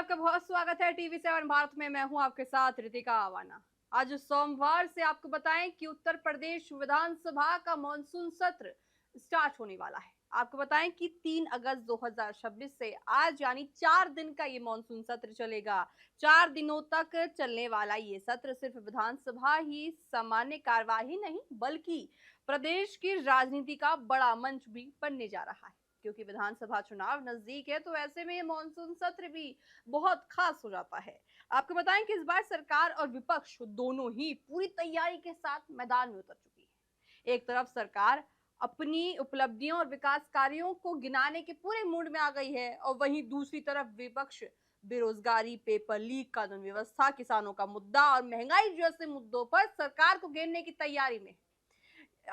आपका बहुत स्वागत है टीवी 7 भारत में। मैं हूं आपके साथ रितिका आवाना। आज सोमवार से आपको बताएं कि उत्तर प्रदेश विधानसभा का मॉनसून सत्र स्टार्ट होने वाला है। आपको बताएं कि 3 अगस्त 2026 से आज यानी 4 दिन का ये मॉनसून सत्र चलेगा। 4 दिनों तक चलने वाला ये सत्र सिर्फ विधानसभा ही सामान्य कार्यवाही नहीं बल्कि प्रदेश की राजनीति का बड़ा मंच भी बनने जा रहा है। क्योंकि विधानसभा चुनाव नजदीक है तो ऐसे में ये मॉनसून सत्र भी बहुत खास हो जाता है। आपको बताएं कि इस बार सरकार और विपक्ष दोनों ही पूरी तैयारी के साथ मैदान में उतर चुकी है। एक तरफ सरकार अपनी उपलब्धियों और विकास कार्यों को गिनाने के पूरे मूड में आ गई है और वहीं दूसरी तरफ विपक्ष बेरोजगारी, पेपर लीक, कानून व्यवस्था, किसानों का मुद्दा और महंगाई जैसे मुद्दों पर सरकार को घेरने की तैयारी में है।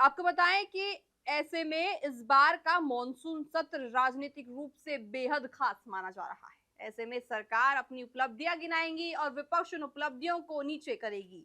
आपको बताएं कि ऐसे में इस बार का मॉनसून सत्र राजनीतिक रूप से बेहद खास माना जा रहा है। ऐसे में सरकार अपनी उपलब्धियां गिनाएंगी और विपक्ष उन उपलब्धियों को नीचे करेगी।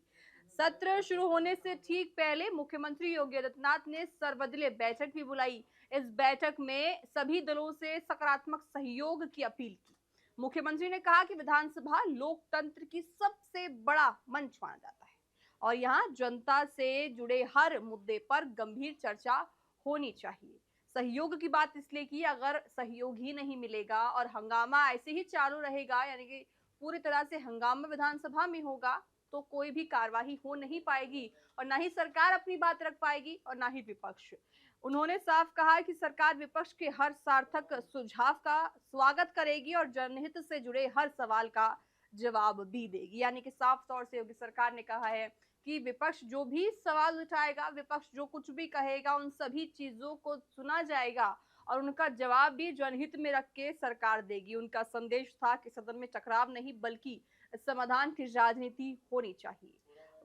सत्र शुरू होने से ठीक पहले मुख्यमंत्री योगी आदित्यनाथ ने सर्वदलीय बैठक भी बुलाई। इस बैठक में सभी दलों से सकारात्मक सहयोग की अपील की। मुख्यमंत्री ने कहा कि विधानसभा लोकतंत्र की सबसे बड़ा मंच माना जाता है और यहाँ जनता से जुड़े हर मुद्दे पर गंभीर चर्चा होनी चाहिए। सहयोग की बात इसलिए की, अगर सहयोग ही नहीं मिलेगा और हंगामा ऐसे ही चालू रहेगा, यानी कि पूरी तरह से हंगामा विधानसभा में होगा, तो कोई भी कार्यवाही हो नहीं पाएगी और ना ही सरकार अपनी बात रख पाएगी और ना ही विपक्ष। उन्होंने साफ कहा कि सरकार विपक्ष के हर सार्थक सुझाव का स्वागत करेगी और जनहित से जुड़े हर सवाल का जवाब भी देगी। यानी कि साफ तौर से योगी सरकार ने कहा है कि विपक्ष जो भी सवाल उठाएगा, विपक्ष जो कुछ भी कहेगा, उन सभी चीजों को सुना जाएगा और उनका जवाब भी जनहित में रख के सरकार देगी। उनका संदेश था कि सदन में टकराव नहीं बल्कि समाधान की राजनीति होनी चाहिए।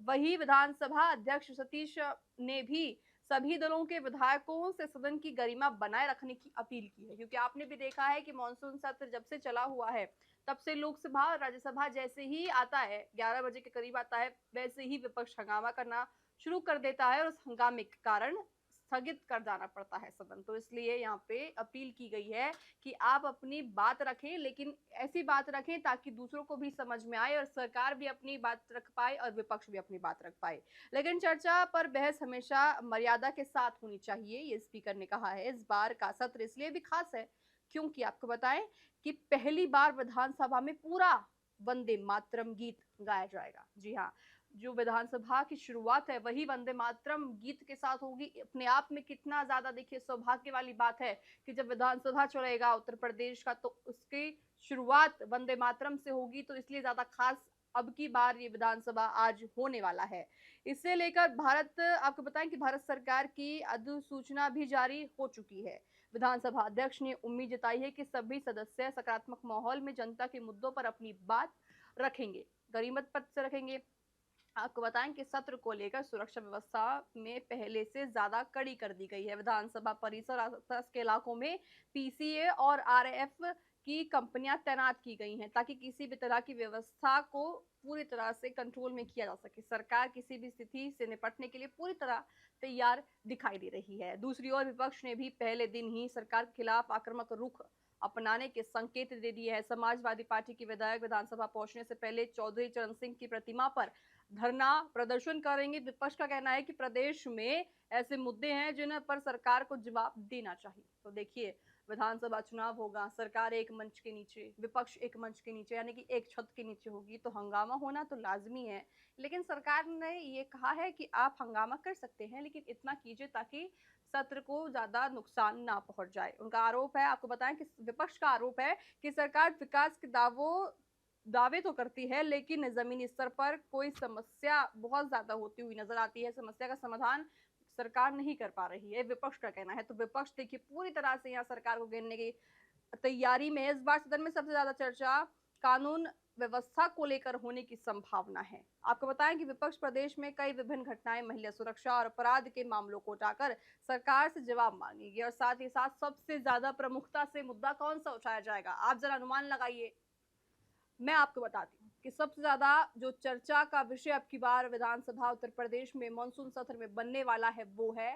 वही विधानसभा अध्यक्ष सतीश ने भी सभी दलों के विधायकों से सदन की गरिमा बनाए रखने की अपील की है, क्योंकि आपने भी देखा है कि मॉनसून सत्र जब से चला हुआ है तब से लोकसभा और राज्यसभा जैसे ही आता है, 11 बजे के करीब आता है, वैसे ही विपक्ष हंगामा करना शुरू कर देता है और उस हंगामे के कारण स्थगित कर जाना पड़ता है सदन। तो इसलिए यहाँ पे अपील की गई है कि आप अपनी बात रखें, लेकिन ऐसी बात रखें ताकि दूसरों को भी समझ में आए और सरकार भी अपनी बात रख पाए और विपक्ष भी अपनी बात रख पाए। लेकिन चर्चा पर बहस हमेशा मर्यादा के साथ होनी चाहिए, ये स्पीकर ने कहा है। इस बार का सत्र इसलिए भी खास है क्योंकि आपको बताएं कि पहली बार विधानसभा में पूरा वंदे मातरम गीत गाया जाएगा। जी हाँ, जो विधानसभा की शुरुआत है वही वंदे मातरम गीत के साथ होगी। अपने आप में कितना ज्यादा देखिए सौभाग्य वाली बात है कि जब विधानसभा चलेगा उत्तर प्रदेश का तो उसकी शुरुआत वंदे मातरम से होगी, तो इसलिए ज्यादा खास अब की बार ये विधानसभा आज होने वाला है। इसे लेकर आपको बताएं कि भारत सरकार की अधिसूचना भी जारी हो चुकी है। विधानसभा अध्यक्ष ने उम्मीद जताई है कि सभी सदस्य सकारात्मक माहौल में जनता के मुद्दों पर अपनी बात रखेंगे, गरिमत पद से रखेंगे। आपको बताएं कि सत्र को लेकर सुरक्षा व्यवस्था में पहले से ज्यादा कड़ी कर दी गई है। विधानसभा परिसर आसपास के इलाकों में पीसीए और आरएएफ की कंपनियां तैनात की गई हैं ताकि किसी भी तरह की व्यवस्था को पूरी तरह से कंट्रोल में किया जा सके। सरकार किसी भी स्थिति से निपटने के लिए पूरी तरह तैयार दिखाई दे रही है। दूसरी ओर विपक्ष ने भी पहले दिन ही सरकार के खिलाफ आक्रामक रुख अपनाने के संकेत दे दिए हैं। समाजवादी पार्टी के विधायक विधानसभा पहुंचने से पहले चौधरी चरण सिंह की प्रतिमा पर धरना प्रदर्शन करेंगे। विपक्ष का कहना है कि प्रदेश में ऐसे मुद्दे हैं जिन पर सरकार को जवाब देना चाहिए। तो देखिए, विधानसभा चुनाव होगा, सरकार एक मंच के नीचे, विपक्ष एक मंच के नीचे, यानी कि एक छत के नीचे होगी, तो हंगामा होना तो लाजमी है। लेकिन सरकार ने ये कहा है कि आप हंगामा कर सकते हैं, लेकिन इतना कीजिए ताकि सत्र को ज्यादा नुकसान ना पहुंच जाए। उनका आरोप है, आपको बताएं कि विपक्ष का आरोप है कि सरकार विकास के दावे तो करती है लेकिन जमीनी स्तर पर कोई समस्या बहुत ज्यादा होती हुई नजर आती है। समस्या का समाधान सरकार नहीं कर पा रही है, विपक्ष का कहना है। तो विपक्ष देखिए पूरी तरह से यहाँ सरकार को घेरने की तैयारी में। इस बार सदन में सबसे ज्यादा चर्चा कानून व्यवस्था को लेकर होने की संभावना है। आपको बताएं कि विपक्ष प्रदेश में कई विभिन्न घटनाएं, महिला सुरक्षा और अपराध के मामलों को उठाकर सरकार से जवाब मांगेगी और साथ ही साथ सबसे ज्यादा प्रमुखता से मुद्दा कौन सा उठाया जाएगा, आप जरा अनुमान लगाइए। मैं आपको बताती हूँ कि सबसे ज्यादा जो चर्चा का विषय अब की बार विधानसभा उत्तर प्रदेश में मॉनसून सत्र में बनने वाला है वो है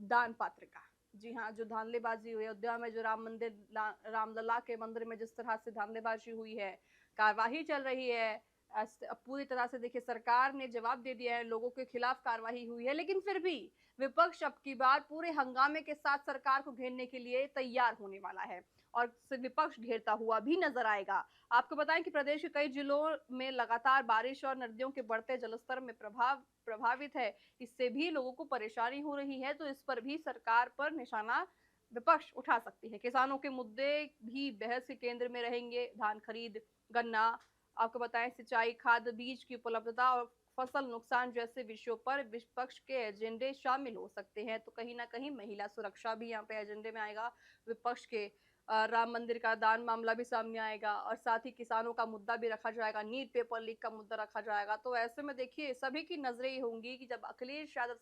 दान पात्र का। जी हाँ, जो धांधलीबाजी हुई अयोध्या में, जो रामलला के मंदिर में जिस तरह से धांधलीबाजी हुई है, कार्यवाही चल रही है। पूरी तरह से देखिए सरकार ने जवाब दे दिया है, लोगों के खिलाफ कार्यवाही हुई है, लेकिन फिर भी विपक्ष अब की बार पूरे हंगामे के साथ सरकार को घेरने के लिए तैयार होने वाला है और विपक्ष घेरता हुआ भी नजर आएगा। आपको बताएं कि प्रदेश के कई जिलों में लगातार बारिश और नदियों के बढ़ते जलस्तर में प्रभावित है। इससे भी लोगों को परेशानी हो रही है, तो इस पर भी सरकार पर निशाना विपक्ष उठा सकती है। किसानों के मुद्दे भी बहस के केंद्र में रहेंगे। धान खरीद, गन्ना, आपको बताएं सिंचाई, खाद, बीज की उपलब्धता और फसल नुकसान जैसे विषयों पर विपक्ष के एजेंडे शामिल हो सकते हैं। तो कहीं ना कहीं महिला सुरक्षा भी यहाँ पे एजेंडे में आएगा विपक्ष के। राम मंदिर का दान मामला भी सामने आएगा और साथ ही किसानों का मुद्दा भी रखा जाएगा, नीट पेपर लीक का मुद्दा रखा जाएगा। तो ऐसे में देखिए सभी की नजरें ये होंगी कि जब अखिलेश यादव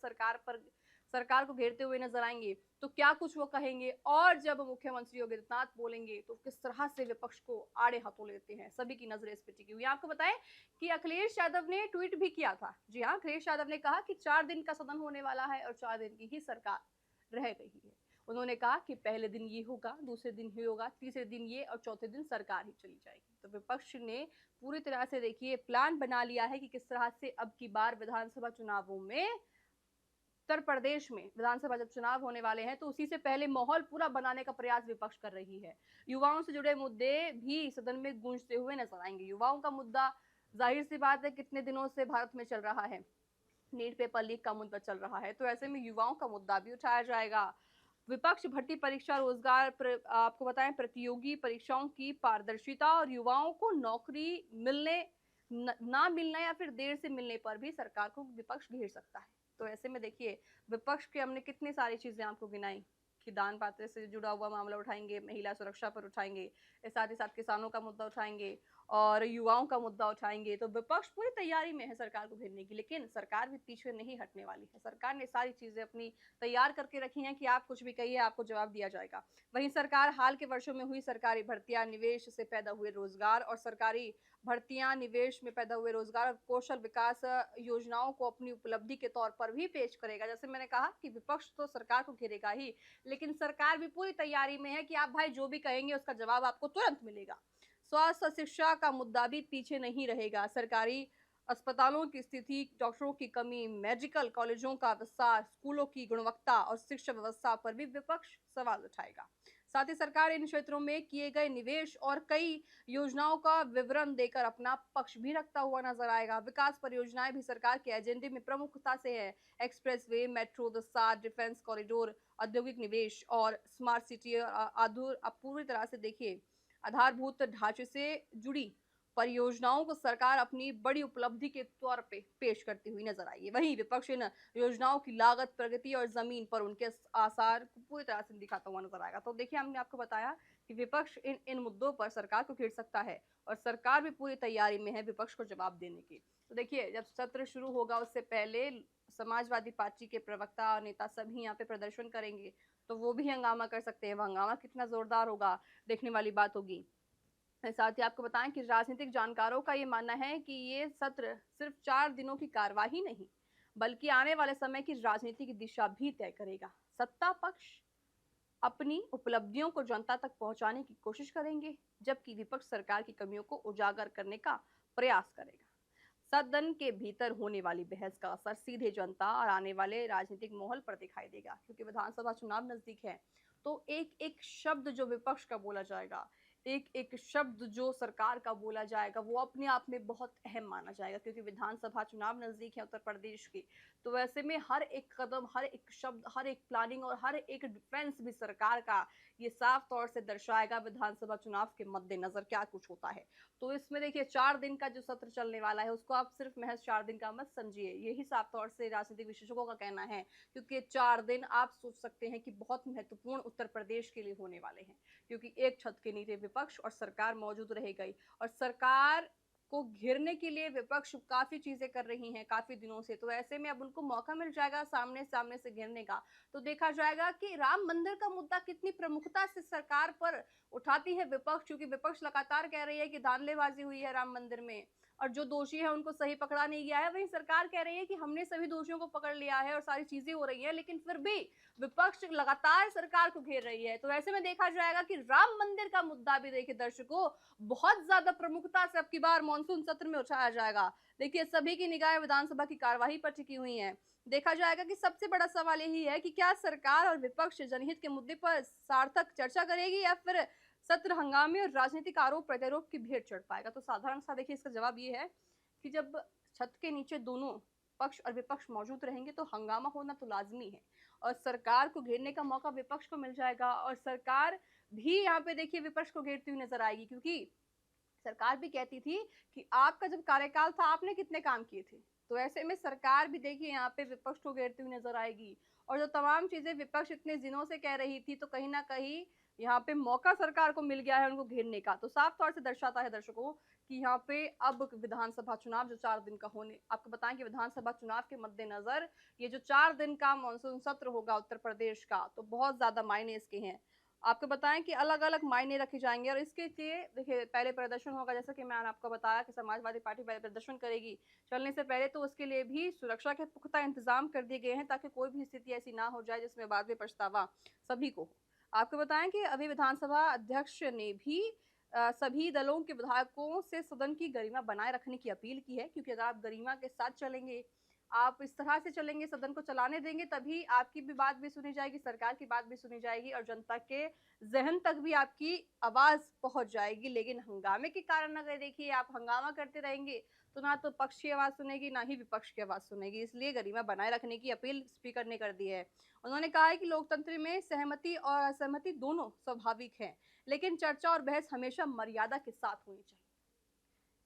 सरकार को घेरते हुए नजर आएंगे तो क्या कुछ वो कहेंगे, और जब मुख्यमंत्री योगी आदित्यनाथ बोलेंगे तो किस तरह से विपक्ष को आड़े हाथों लेते हैं। सभी की नजरें इस पर टिकी हुई है। आपको बताएं कि अखिलेश यादव ने ट्वीट भी किया था। जी हाँ, अखिलेश यादव ने कहा कि 4 दिन का सदन होने वाला है और 4 दिन की ही सरकार रह गई है। उन्होंने कहा कि पहले दिन ये होगा, दूसरे दिन ये होगा, तीसरे दिन ये और चौथे दिन सरकार ही चली जाएगी। तो विपक्ष ने पूरी तरह से देखिए प्लान बना लिया है कि किस तरह से अब की बार विधानसभा चुनावों में, उत्तर प्रदेश में विधानसभा जब चुनाव होने वाले हैं तो उसी से पहले माहौल पूरा बनाने का प्रयास विपक्ष कर रही है। युवाओं से जुड़े मुद्दे भी सदन में गूंजते हुए नजर आएंगे। युवाओं का मुद्दा जाहिर सी बात है कितने दिनों से भारत में चल रहा है, नीट पेपर लीक का मुद्दा चल रहा है, तो ऐसे में युवाओं का मुद्दा भी उठाया जाएगा। विपक्ष भर्ती परीक्षा, रोजगार आपको बताएं प्रतियोगी परीक्षाओं की पारदर्शिता और युवाओं को नौकरी मिलने ना मिलना या फिर देर से मिलने पर भी सरकार को विपक्ष घेर सकता है। तो ऐसे में देखिए विपक्ष के हमने कितनी सारी चीजें आपको गिनाई कि दान पात्र से जुड़ा हुआ मामला उठाएंगे, महिला सुरक्षा पर उठाएंगे, साथ ही साथ किसानों का मुद्दा उठाएंगे और युवाओं का मुद्दा उठाएंगे। तो विपक्ष पूरी तैयारी में है सरकार को घेरने की, लेकिन सरकार भी पीछे नहीं हटने वाली है। सरकार ने सारी चीजें अपनी तैयार करके रखी हैं कि आप कुछ भी कहिए आपको जवाब दिया जाएगा। वहीं सरकार हाल के वर्षों में हुई सरकारी भर्तियां, निवेश से पैदा हुए रोजगार और सरकारी भर्तियां, निवेश में पैदा हुए रोजगार और कौशल विकास योजनाओं को अपनी उपलब्धि के तौर पर भी पेश करेगा। जैसे मैंने कहा कि विपक्ष तो सरकार को घेरेगा ही, लेकिन सरकार भी पूरी तैयारी में है कि आप भाई जो भी कहेंगे उसका जवाब आपको तुरंत मिलेगा। स्वास्थ्य और शिक्षा का मुद्दा भी पीछे नहीं रहेगा। सरकारी अस्पतालों की स्थिति, डॉक्टरों की कमी, मेडिकल कॉलेजों का विस्तार, स्कूलों की गुणवत्ता और शिक्षा व्यवस्था पर भी विपक्ष सवाल उठाएगा। साथ ही सरकार इन क्षेत्रों में किए गए निवेश और कई योजनाओं का विवरण देकर अपना पक्ष भी रखता हुआ नजर आएगा। विकास परियोजनाएं भी सरकार के एजेंडे में प्रमुखता से है। एक्सप्रेसवे, मेट्रो, विस्तार, डिफेंस कॉरिडोर, औद्योगिक निवेश और स्मार्ट सिटी आधुर अब पूरी तरह से देखिए आधारभूत ढांचे से जुड़ी परियोजनाओं को सरकार अपनी बड़ी उपलब्धि के तौर पे पेश करती हुई नजर आई है। वहीं विपक्ष इन योजनाओं की लागत, प्रगति और जमीन पर उनके आसार को पूरी तरह से दिखाता हुआ नजर आएगा। तो देखिए हमने आपको बताया कि विपक्ष इन इन मुद्दों पर सरकार को घेर सकता है और सरकार भी पूरी तैयारी में है विपक्ष को जवाब देने की। तो देखिए जब सत्र शुरू होगा उससे पहले समाजवादी पार्टी के प्रवक्ता और नेता सभी यहाँ पे प्रदर्शन करेंगे, तो वो भी हंगामा कर सकते हैं। वह हंगामा कितना जोरदार होगा देखने वाली बात होगी। साथ ही आपको बताएं कि राजनीतिक जानकारों का ये मानना है कि ये सत्र सिर्फ 4 दिनों की कार्यवाही नहीं, बल्कि आने वाले समय की राजनीति की दिशा भी तय करेगा। सत्ता पक्ष अपनी उपलब्धियों को जनता तक पहुंचाने की कोशिश करेंगे, जबकि विपक्ष सरकार की कमियों को उजागर करने का प्रयास करेगा। सदन के भीतर होने वाली बहस का असर सीधे जनता और आने वाले राजनीतिक माहौल पर दिखाई देगा, क्योंकि विधानसभा चुनाव नजदीक है। तो एक एक शब्द जो विपक्ष का बोला जाएगा, एक एक शब्द जो सरकार का बोला जाएगा, वो अपने आप में बहुत अहम माना जाएगा, क्योंकि विधानसभा चुनाव नजदीक है उत्तर प्रदेश की। तो वैसे में हर एक कदम, हर एक शब्द, हर एक प्लानिंग और हर एक डिफेंस भी सरकार का ये साफ तौर से दर्शाएगा विधानसभा चुनाव के मद्देनजर क्या कुछ होता है। तो इसमें देखिए 4 दिन का जो सत्र चलने वाला है उसको आप सिर्फ महज 4 दिन का मत समझिए, यही साफ तौर से राजनीतिक विशेषज्ञों का कहना है, क्योंकि 4 दिन आप सोच सकते हैं कि बहुत महत्वपूर्ण उत्तर प्रदेश के लिए होने वाले हैं, क्योंकि एक छत के नीचे विपक्ष और सरकार मौजूद रहेगी और सरकार को घेरने के लिए विपक्ष काफी चीजें कर रही हैं काफी दिनों से। तो ऐसे में अब उनको मौका मिल जाएगा सामने सामने से घेरने का। तो देखा जाएगा कि राम मंदिर का मुद्दा कितनी प्रमुखता से सरकार पर उठाती है विपक्ष, क्योंकि विपक्ष लगातार कह रही है कि धांधलेबाजी हुई है राम मंदिर में और जो दोषी है उनको सही पकड़ा नहीं गया है। वहीं सरकार कह रही है कि हमने सभी दोषियों को पकड़ लिया है और सारी चीजें हो रही हैं, लेकिन फिर भी विपक्ष लगातार सरकार को घेर रही है। तो ऐसे में देखा जाएगा कि राम मंदिर का मुद्दा भी देखिए दर्शकों बहुत ज्यादा प्रमुखता से अब की बार मानसून सत्र में उठाया जाएगा। देखिए सभी की निगाहें विधानसभा की कार्यवाही पर टिकी हुई हैं। देखा जाएगा कि सबसे बड़ा सवाल यही है कि क्या सरकार और विपक्ष जनहित के मुद्दे पर सार्थक चर्चा करेगी या फिर सत्र हंगामे और राजनीतिक आरोप प्रत्यारोप की भेंट चढ़ पाएगा। तो साधारण सा देखिए इसका जवाब ये है कि जब छत के नीचे दोनों पक्ष और विपक्ष मौजूद रहेंगे तो हंगामा होना तो लाजमी है और सरकार को घेरने का मौका विपक्ष को मिल जाएगा और सरकार भी यहाँ पे देखिए विपक्ष को घेरती हुई नजर आएगी, क्योंकि सरकार भी कहती थी कि आपका जब कार्यकाल था आपने कितने काम किए थे। तो ऐसे में सरकार भी देखिए यहाँ पे विपक्ष को घेरती हुई नजर आएगी और जो तमाम चीजें विपक्ष इतने दिनों से कह रही थी तो कहीं ना कहीं यहाँ पे मौका सरकार को मिल गया है उनको घेरने का। तो साफ तौर से दर्शाता है दर्शकों कि यहाँ पे अब विधानसभा चुनाव जो 4 दिन का होने, आपको बताएं कि विधानसभा चुनाव के मद्देनजर ये जो 4 दिन का मानसून सत्र होगा उत्तर प्रदेश का, तो बहुत ज्यादा मायने इसके हैं। आपको बताएं कि अलग-अलग मायने रखे जाएंगे और इसके लिए देखिए पहले प्रदर्शन होगा, जैसा कि मैंने आपको बताया कि समाजवादी पार्टी पहले प्रदर्शन करेगी चलने से पहले, तो उसके लिए भी सुरक्षा के पुख्ता इंतजाम कर दिए गए हैं ताकि कोई भी स्थिति ऐसी ना हो जाए जिसमें बाद में पछतावा सभी को हो। आपको बताएं कि अभी विधानसभा अध्यक्ष ने भी सभी दलों के विधायकों से सदन की गरिमा बनाए रखने की अपील की है, क्योंकि अगर आप गरिमा के साथ चलेंगे, आप इस तरह से चलेंगे, सदन को चलाने देंगे, तभी आपकी भी बात भी सुनी जाएगी, सरकार की बात भी सुनी जाएगी और जनता के ज़हन तक भी आपकी आवाज़ पहुँच जाएगी। लेकिन हंगामे के कारण अगर देखिए आप हंगामा करते रहेंगे, तो ना तो पक्ष की आवाज़ सुनेगी, ना ही विपक्ष की आवाज़ सुनेगी। इसलिए गरिमा बनाए रखने की अपील स्पीकर ने कर दी है। उन्होंने कहा है कि लोकतंत्र में सहमति और असहमति दोनों स्वाभाविक है, लेकिन चर्चा और बहस हमेशा मर्यादा के साथ होनी चाहिए।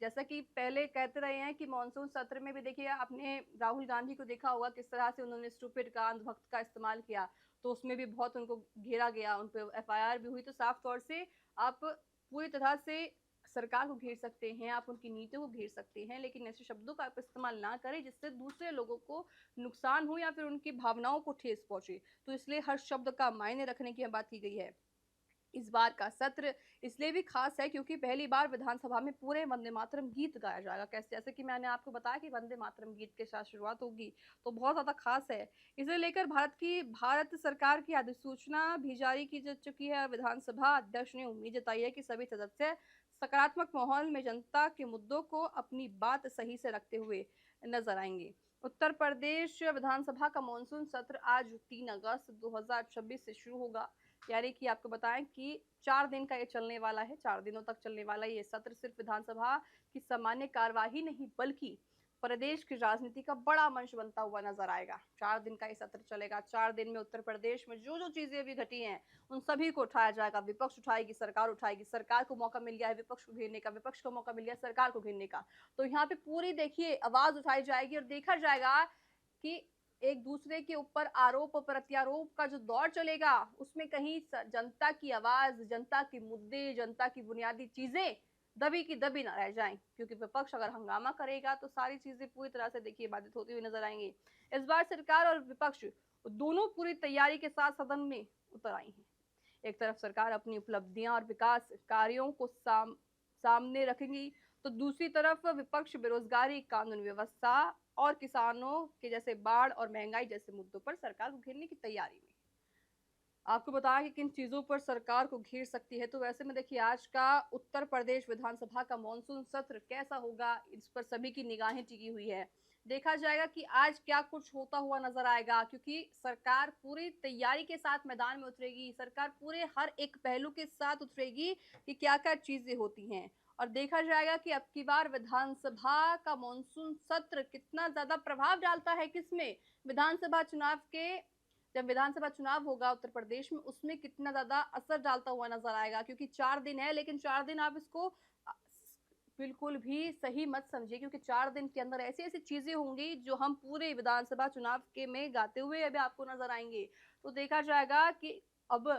जैसा कि पहले कहते रहे हैं कि मानसून सत्र में भी देखिए आपने राहुल गांधी को देखा होगा किस तरह से उन्होंने स्टूपिड का, अंधभक्त का इस्तेमाल किया, तो उसमें भी बहुत उनको घेरा गया, उन पे एफआईआर भी हुई। तो साफ तौर से आप पूरी तरह से सरकार को घेर सकते हैं, आप उनकी नीतियों को घेर सकते हैं, लेकिन ऐसे शब्दों का आप इस्तेमाल ना करें जिससे दूसरे लोगों को नुकसान हो या फिर उनकी भावनाओं को ठेस पहुंचे। तो इसलिए हर शब्द का मायने रखने की बात की गई है। इस बार का सत्र इसलिए भी खास है क्योंकि पहली बार विधानसभा में पूरे वंदे मातरम गीत गाया जाएगा। कैसे, जैसे कि मैंने आपको बताया कि वंदे मातरम गीत के साथ शुरुआत होगी, तो बहुत ज्यादा खास है। इसे लेकर भारत सरकार की अधिसूचना भी जारी की जा चुकी है। विधानसभा अध्यक्ष ने उम्मीद जताई है कि सभी सदस्य सकारात्मक माहौल में जनता के मुद्दों को अपनी बात सही से रखते हुए नजर आएंगे। उत्तर प्रदेश विधानसभा का मानसून सत्र आज 3 अगस्त 2026 से शुरू होगा। यानी कि आपको बताएं कि 4 दिन का ये चलने वाला है, 4 दिनों तक चलने वाला ये सत्र सिर्फ विधानसभा की सामान्य कार्यवाही नहीं बल्कि प्रदेश की राजनीति का बड़ा मंच बनता हुआ नजर आएगा। 4 दिन का ये सत्र चलेगा। 4 दिन में उत्तर प्रदेश में जो जो चीजें अभी घटी हैं उन सभी को उठाया जाएगा। विपक्ष उठाएगी, सरकार उठाएगी, सरकार को मौका मिल गया है विपक्ष को घेरने का, विपक्ष को मौका मिल गया सरकार को घेरने का। तो यहाँ पे पूरी देखिए आवाज उठाई जाएगी और देखा जाएगा कि एक दूसरे के ऊपर आरोप और प्रत्यारोप का जो दौर चलेगा उसमें कहीं जनता की आवाज, जनता के मुद्दे, जनता की बुनियादी चीजें दबी की दबी ना रह जाएं, क्योंकि विपक्ष अगर हंगामा करेगा तो सारी चीजें पूरी तरह से देखिए बाधित होती हुई नजर आएंगी। इस बार सरकार और विपक्ष दोनों पूरी तैयारी के साथ सदन में उतर आई हैं। एक तरफ सरकार अपनी उपलब्धियां और विकास कार्यों को सामने रखेंगी, तो दूसरी तरफ विपक्ष बेरोजगारी, कानून व्यवस्था और किसानों के जैसे बाढ़ और महंगाई जैसे मुद्दों पर सरकार को घेरने की तैयारी में। आपको बताया कि किन चीजों पर सरकार को घेर सकती है। तो वैसे में देखिए आज का उत्तर प्रदेश विधानसभा का मानसून सत्र कैसा होगा, इस पर सभी की निगाहें टिकी हुई है। देखा जाएगा कि आज क्या कुछ होता हुआ नजर आएगा, क्योंकि सरकार पूरी तैयारी के साथ मैदान में उतरेगी, सरकार पूरे हर एक पहलू के साथ उतरेगी कि क्या क्या चीजें होती हैं। और देखा जाएगा कि अब की बार विधानसभा का मानसून सत्र कितना ज्यादा प्रभाव डालता है किसमें, विधानसभा चुनाव के, जब विधानसभा चुनाव होगा उत्तर प्रदेश में उसमें कितना ज्यादा असर डालता हुआ नजर आएगा। क्योंकि 4 दिन है, लेकिन 4 दिन आप इसको बिल्कुल भी सही मत समझिए, क्योंकि 4 दिन के अंदर ऐसी ऐसी चीजें होंगी जो हम पूरे विधानसभा चुनाव के में गाते हुए अभी आपको नजर आएंगे। तो देखा जाएगा कि अब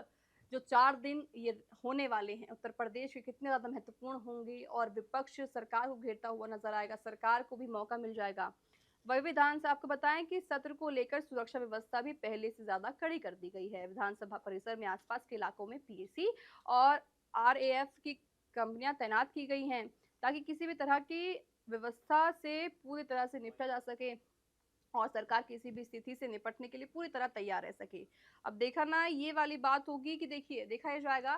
जो 4 दिन ये होने वाले हैं उत्तर प्रदेश के कितने ज्यादा महत्वपूर्ण होंगे और विपक्ष सरकार को घेरता हुआ नजर आएगा, सरकार को भी मौका मिल जाएगा। वही विधान से आपको बताएं कि सत्र को लेकर सुरक्षा व्यवस्था भी पहले से ज्यादा कड़ी कर दी गई है। विधानसभा परिसर में आसपास के इलाकों में पीएसी और आरएएफ की कंपनियां तैनात की गई हैं ताकि किसी भी तरह की व्यवस्था से पूरी तरह से निपटा जा सके और सरकार किसी भी स्थिति से निपटने के लिए पूरी तरह तैयार रह सके। अब देखा ना ये वाली बात होगी कि देखिए देखा ये जाएगा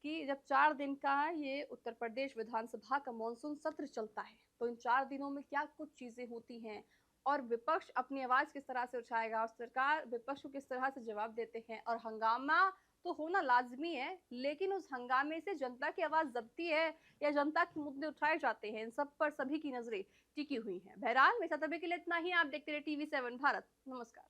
कि जब 4 दिन का ये उत्तर प्रदेश विधानसभा का मॉनसून सत्र चलता है, तो इन 4 दिनों में क्या कुछ चीजें होती हैं और विपक्ष अपनी आवाज किस तरह से उठाएगा और सरकार विपक्ष को किस तरह से जवाब देते हैं और हंगामा तो होना लाजमी है, लेकिन उस हंगामे से जनता की आवाज दबती है या जनता के मुद्दे उठाए जाते हैं, इन सब पर सभी की नजरें टिकी हुई हैं। बहरहाल मेरे साथ अभी के लिए इतना ही। आप देखते रहे टीवी 7 भारत। नमस्कार।